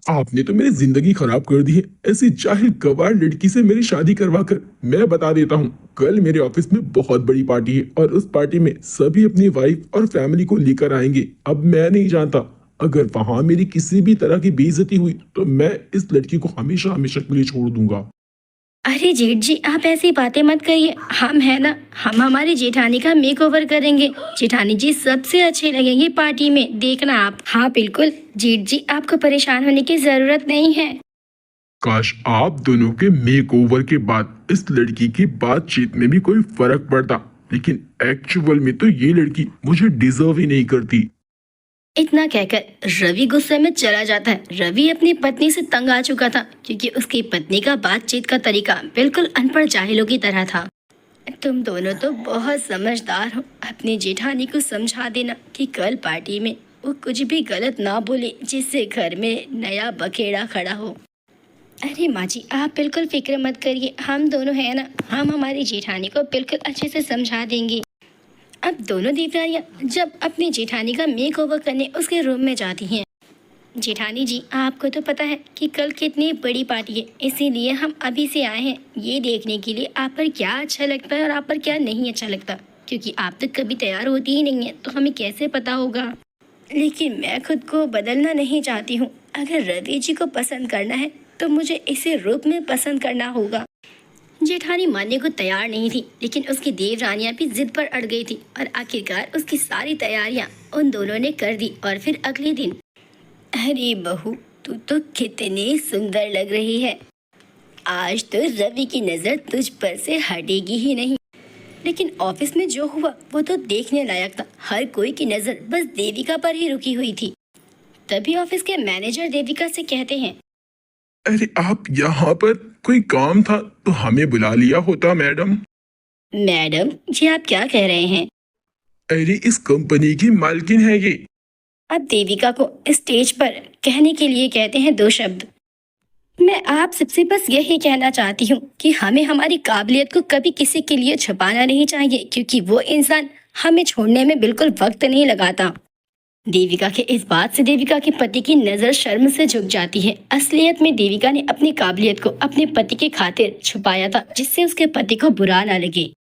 आपने तो मेरी जिंदगी खराब कर दी है। ऐसी जाहिल गवार लड़की से मेरी शादी करवा कर। मैं बता देता हूँ, कल मेरे ऑफिस में बहुत बड़ी पार्टी है और उस पार्टी में सभी अपनी वाइफ और फैमिली को लेकर आएंगे। अब मैं नहीं जानता, अगर वहां मेरी किसी भी तरह की बेइज्जती हुई तो मैं इस लड़की को हमेशा हमेशा के लिए छोड़ दूंगा। अरे जेठ जी, आप ऐसी बातें मत करिए। हम है ना, हम हमारी जेठानी का मेकओवर करेंगे। जेठानी जी सबसे अच्छे लगेंगे पार्टी में, देखना आप। हाँ बिल्कुल जेठ जी, आपको परेशान होने की जरूरत नहीं है। काश आप दोनों के मेकओवर के बाद इस लड़की की बातचीत में भी कोई फर्क पड़ता, लेकिन एक्चुअल में तो ये लड़की मुझे डिजर्व ही नहीं करती। इतना कहकर रवि गुस्से में चला जाता है। रवि अपनी पत्नी से तंग आ चुका था क्योंकि उसकी पत्नी का बातचीत का तरीका बिल्कुल अनपढ़ जाहिलों की तरह था। तुम दोनों तो बहुत समझदार हो। अपनी जेठानी को समझा देना कि कल पार्टी में वो कुछ भी गलत ना बोले जिससे घर में नया बखेड़ा खड़ा हो। अरे माँ जी, आप बिल्कुल फिक्र मत करिए। हम दोनों है ना, हम हमारी जेठानी को बिल्कुल अच्छे से समझा देंगे। अब दोनों देवरानियां जब अपनी जेठानी का मेक ओवर करने उसके रूम में जाती हैं। जेठानी जी, आपको तो पता है कि कल कितनी बड़ी पार्टी है, इसीलिए हम अभी से आए हैं ये देखने के लिए आप पर क्या अच्छा लगता है और आप पर क्या नहीं अच्छा लगता, क्योंकि आप तो कभी तैयार होती ही नहीं है तो हमें कैसे पता होगा। लेकिन मैं खुद को बदलना नहीं चाहती हूँ। अगर रवि जी को पसंद करना है तो मुझे इसे रूप में पसंद करना होगा। जेठानी मानने को तैयार नहीं थी, लेकिन उसकी देवरानियां भी जिद पर अड़ गई थी और आखिरकार उसकी सारी तैयारियां उन दोनों ने कर दी। और फिर अगले दिन, अरे बहू, तू तो कितनी सुंदर लग रही है। आज तो रवि की नजर तुझ पर से हटेगी ही नहीं। लेकिन ऑफिस में जो हुआ वो तो देखने लायक था। हर कोई की नजर बस देविका पर ही रुकी हुई थी। तभी ऑफिस के मैनेजर देविका से कहते हैं, अरे आप यहाँ पर, कोई काम था तो हमें बुला लिया होता मैडम। मैडम जी आप क्या कह रहे हैं? अरे इस कंपनी की मालकिन है ये। अब देविका को स्टेज पर कहने के लिए कहते हैं दो शब्द। मैं आप सबसे बस यही कहना चाहती हूँ कि हमें हमारी काबिलियत को कभी किसी के लिए छुपाना नहीं चाहिए, क्योंकि वो इंसान हमें छोड़ने में बिल्कुल वक्त नहीं लगाता। देविका के इस बात से देविका के पति की नजर शर्म से झुक जाती है। असलियत में देविका ने अपनी काबिलियत को अपने पति के खातिर छुपाया था, जिससे उसके पति को बुरा ना लगे।